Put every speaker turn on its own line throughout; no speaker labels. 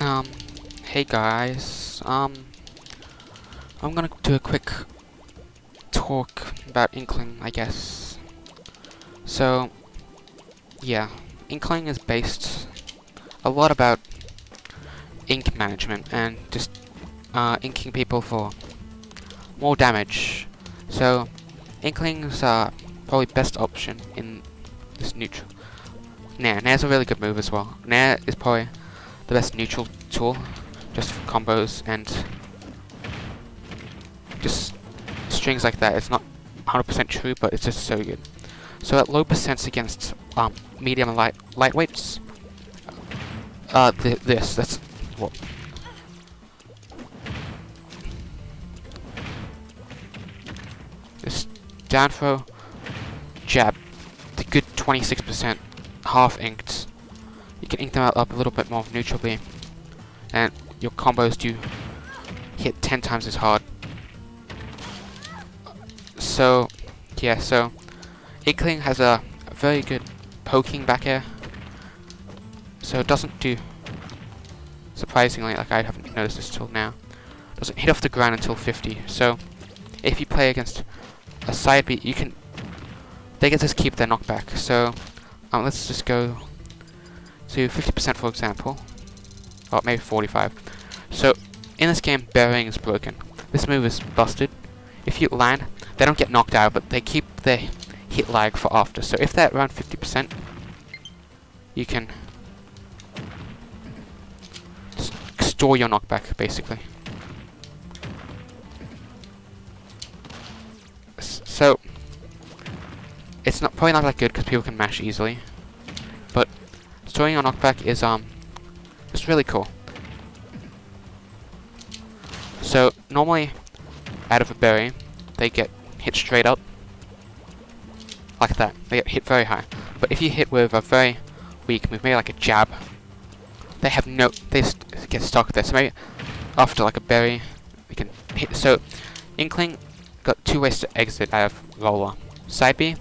Um, hey guys, I'm gonna do a quick talk about Inkling, I guess. So, yeah, Inkling is based a lot about ink management and just inking people for more damage. So, Inkling's probably best option in this neutral. Nair's a really good move as well. Nair is probably the best neutral tool, just for combos and just strings like that. It's not 100% true, but it's just so good. So at low percents against medium and lightweights, that's what. This down throw, jab, the good 26%, half inked. You can ink them up a little bit more neutrally, and your combos do hit 10 times as hard. So, yeah, so Inkling has a very good poking back air, so it doesn't do, surprisingly, like I haven't noticed this till now, doesn't hit off the ground until 50. So if you play against a side beat, they get to keep their knockback. So let's just go to 50% for example, or maybe 45. So in this game, burying is broken. This move is busted. If you land, they don't get knocked out, but they keep their hit lag for after. So if they're around 50%, you can store your knockback, basically. So it's probably not that good because people can mash easily, but storing your knockback is it's really cool. So normally, out of a berry, they get hit straight up like that. They get hit very high. But if you hit with a very weak move, maybe like a jab, they just get stuck there. So maybe after like a berry, we can hit. So Inkling got two ways to exit out of roller. Side B,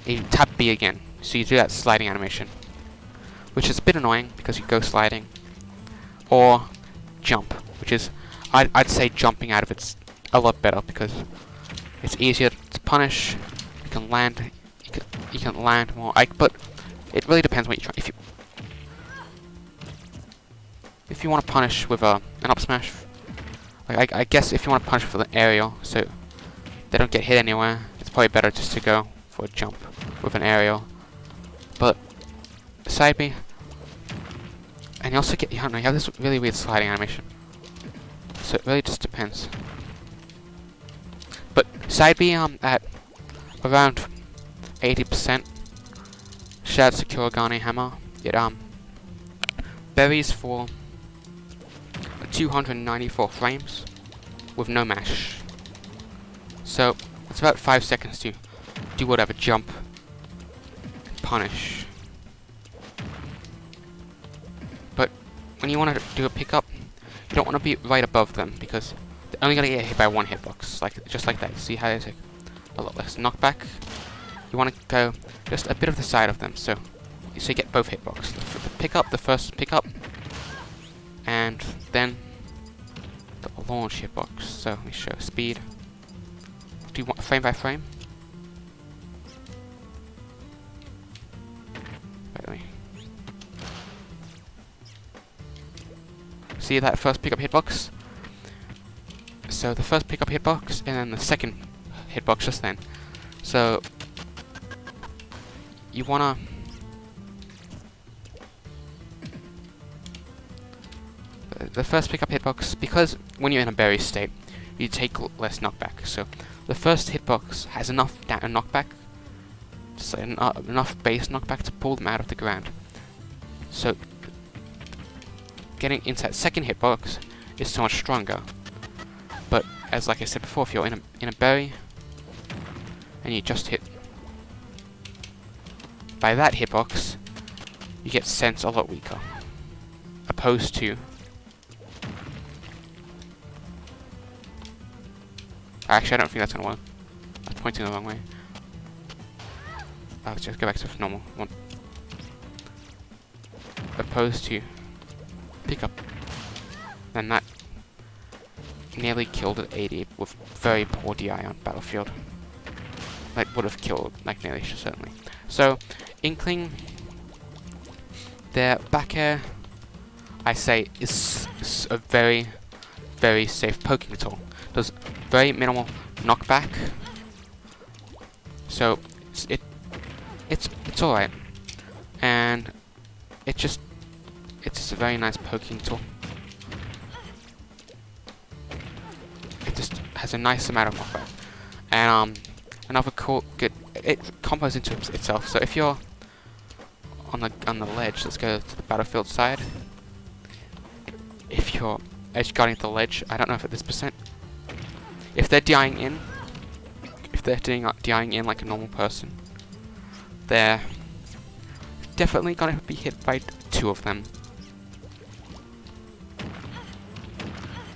you tap B again. So you do that sliding animation, which is a bit annoying because you go sliding. Or jump, which is, I'd say jumping out of it's a lot better because it's easier to punish. You can land, you can land more. But it really depends what you try. If you want to punish with an up smash, like I guess if you want to punish with an aerial, so they don't get hit anywhere, it's probably better just to go for a jump with an aerial. But side B, and you also get, you have this really weird sliding animation. So it really just depends. But side B at around 80%. Shout out to Kurogane Hammer. It berries for 294 frames with no mash. So it's about 5 seconds to do whatever, jump, punish. But when you want to do a pickup, you don't want to be right above them because they're only going to get hit by one hitbox, just like that. See how they take a lot less knockback? You want to go just a bit of the side of them, so you get both hitbox. The first pickup, and then the launch hitbox. So let me show speed. Do you want frame by frame? Wait, let me see that first pickup hitbox. So the first pickup hitbox, and then the second hitbox just then. So you wanna the first pickup hitbox, because when you're in a berry state, you take less knockback. So the first hitbox has enough knockback, just enough base knockback to pull them out of the ground. So getting into that second hitbox is so much stronger. But as like I said before, if you're in a berry and you just hit by that hitbox, you get sense a lot weaker, opposed to actually I don't think that's gonna work. I was pointing the wrong way. Let's just go back to normal one. opposed to pickup. And that nearly killed an 80 with very poor DI on battlefield. Like, would have killed, like, nearly, certainly. So, Inkling, their back air, I say, is a very, very safe poking tool. Does very minimal knockback, so it's alright, and it's just a very nice poking tool. It just has a nice amount of knockback, and another cool good, it combos into itself. So if you're on the ledge, let's go to the battlefield side. If you're edge guarding the ledge, I don't know if at this percent, if they're dying in like a normal person, they're definitely gonna be hit by 2 of them.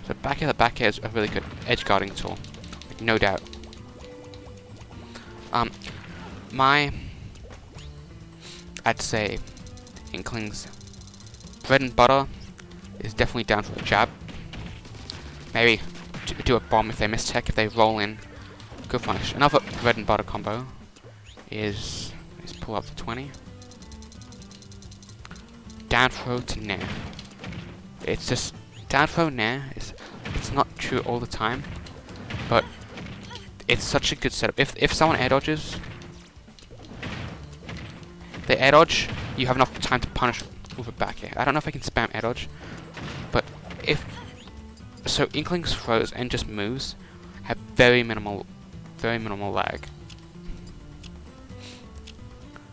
So the back air is a really good edge guarding tool, like, no doubt. I'd say Inkling's bread and butter is definitely down for a jab. Maybe do a bomb if they miss tech. If they roll in, good punish. Another bread and butter combo is pull up to 20. Down throw to nair. It's just down throw nair. It's not true all the time, but it's such a good setup. If someone air dodges, they air dodge, you have enough time to punish with a back air. I don't know if I can spam air dodge, but so Inkling's throws and just moves have very minimal lag.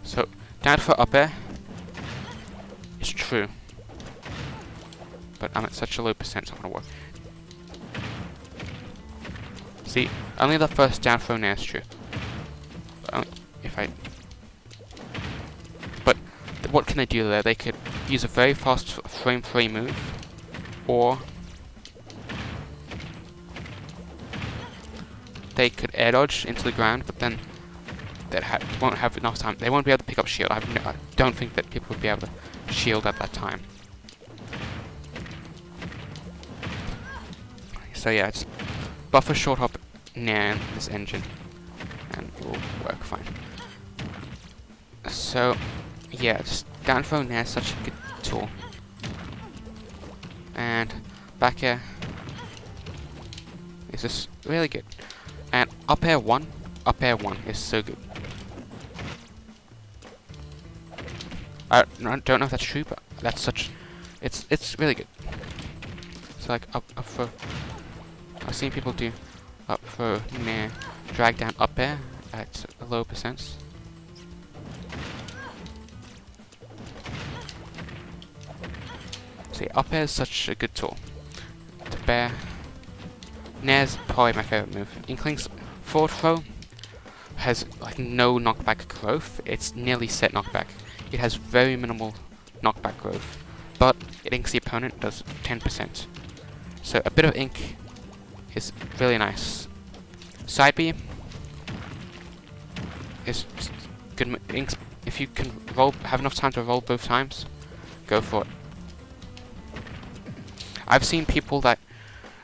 So down for up air is true, but I'm at such a low percent, it's not gonna work. See, only the first down throw nair is true. But what can they do there? They could use a very fast frame 3 move, or they could air dodge into the ground, but then they won't have enough time. They won't be able to pick up shield. I don't think that people would be able to shield at that time. So yeah, just buffer short hop nair this engine, and it will work fine. So yeah, just down throw nair is such a good tool, and back air is just really good. And up air 1 is so good. I don't know if that's true, but that's such, it's really good. So like up throw, I've seen people do up throw nair, drag down up air at a low percent. See, up air is such a good tool to bear. Nair's probably my favorite move. Inkling's forward throw has like no knockback growth. It's nearly set knockback. It has very minimal knockback growth, but it inks the opponent, does 10%. So a bit of ink is really nice. Side B is just good. Inks, if you can have enough time to roll both times, go for it. I've seen people that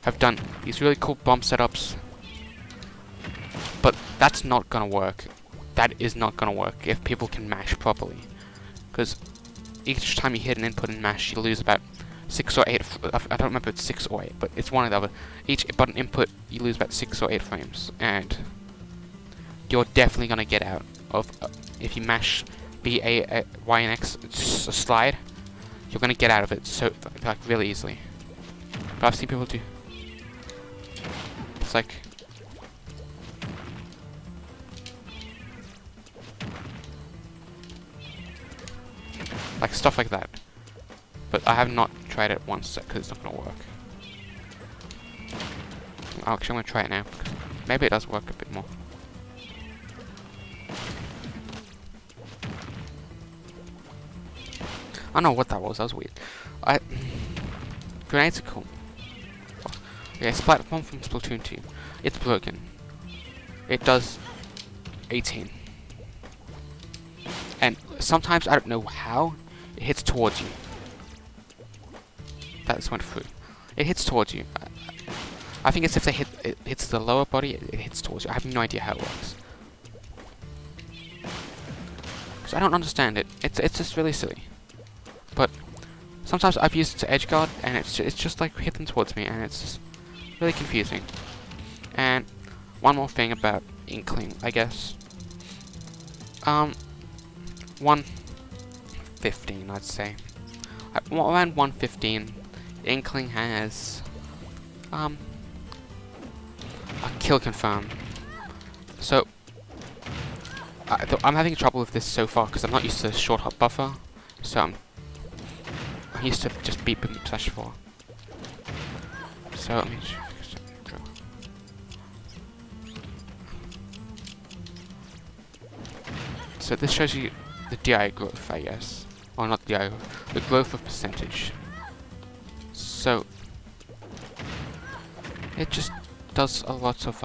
have done these really cool bomb setups, but that's not gonna work. That is not gonna work if people can mash properly, because each time you hit an input and mash, you lose about 6 or 8. I don't remember if it's 6 or 8, but it's one or the other. Each button input, you lose about 6 or 8 frames, and you're definitely gonna get out of if you mash B, A, Y, and X, just a slide. You're gonna get out of it so like really easily. But I've seen people do. It's like stuff like that. But I have not tried it once because it's not gonna work. Actually, I'm gonna try it now because maybe it does work a bit more. I don't know what that was. That was weird. Grenades are cool. Okay, Splat Bomb from Splatoon 2. It's broken. It does 18. And sometimes, I don't know how, it hits towards you. That's went through. It hits towards you. I think it's if it hits the lower body, it hits towards you. I have no idea how it works. Because I don't understand it. It's just really silly. But sometimes I've used it to edge guard, and it's just like hit them towards me, and it's just really confusing. And one more thing about Inkling, I guess. 115, I'd say. Around 115, Inkling has a kill confirm. So I'm having trouble with this so far because I'm not used to the short hop buffer. So I'm used to just beat boom slash 4. So let me draw. So this shows you the DI growth, I guess. Or not DI growth, the growth of percentage. So it just does a lot of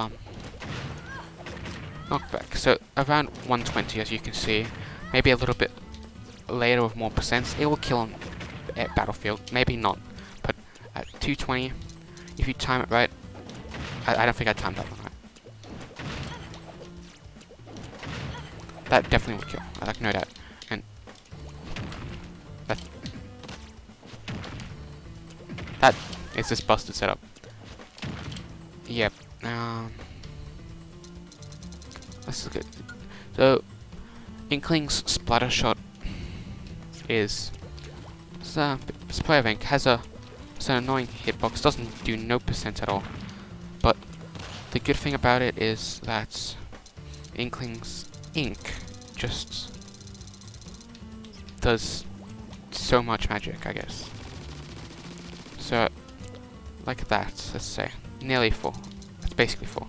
knockback. So around 120, as you can see, maybe a little bit later with more percents, it will kill on battlefield. Maybe not, but at 220, if you time it right, I don't think I timed that one right. That definitely would kill. I like no doubt. And that is this busted setup. Yep. Let's look at. So, Inkling's splatter shot is Spray Rank has it's an annoying hitbox. Doesn't do no percent at all. But the good thing about it is that Inkling's ink just does so much magic, I guess. So, like that, let's say. Nearly 4. That's basically 4.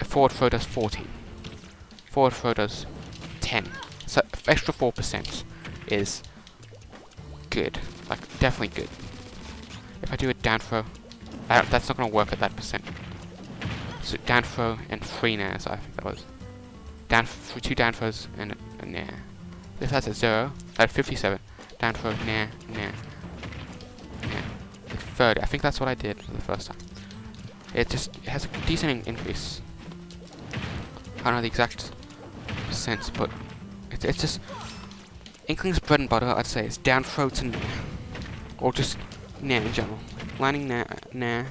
A forward throw does 14. Forward throw does 10. So, extra 4% is good. Like, definitely good. If I do a down throw, that's not going to work at that percent. So, down throw and 3 nairs, I think that was. 2 down throws and a nair. If that's a 0, that's 57. Down throw, nair, nair. 30. I think that's what I did for the first time. It has a decent increase. I don't know the exact sense, but it's just Inkling's bread and butter. I'd say is down throw to nair, or just nair in general. Landing nair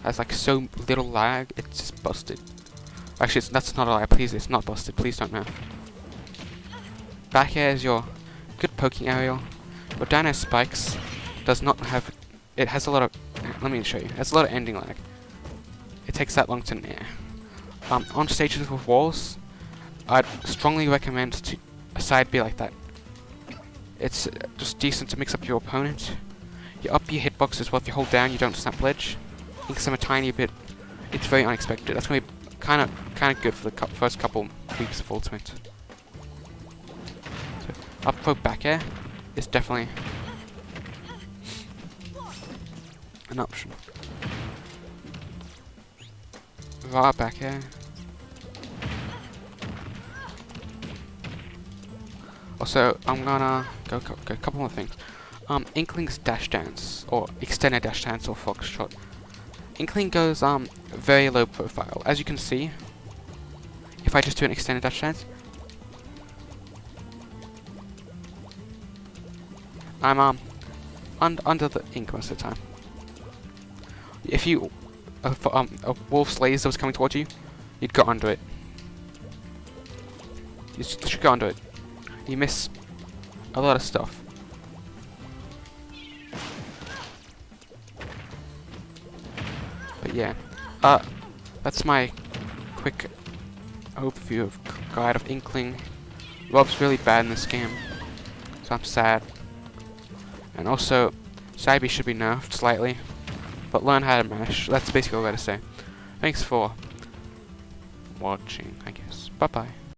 has like so little lag. It's just busted. Actually, that's not a lie. Please, it's not busted. Please don't know. Back air is your good poking aerial. But down air spikes does not have. It has a lot of. Let me show you. It has a lot of ending lag. It takes that long to nair. On stages with walls, I'd strongly recommend to a side B like that. It's just decent to mix up your opponent. You up your hitbox as well. If you hold down, you don't snap ledge. Inks them a tiny bit. It's very unexpected. That's gonna be kind of good for the first couple weeks of ultimate. So, up throw back air is definitely an option. Raw back air. Also, I'm gonna go a couple more things. Inkling's dash dance, or extended dash dance, or foxtrot. Inkling goes very low profile. As you can see, if I just do an extended dash dance, I'm under the ink most of the time. If you a wolf's laser was coming towards you, you'd go under it. You should go under it. You miss a lot of stuff. But yeah, that's my quick overview of guide of Inkling. Rob's really bad in this game, so I'm sad. And also, Sabi should be nerfed slightly, but learn how to mash. That's basically all I gotta say. Thanks for watching, I guess. Bye bye.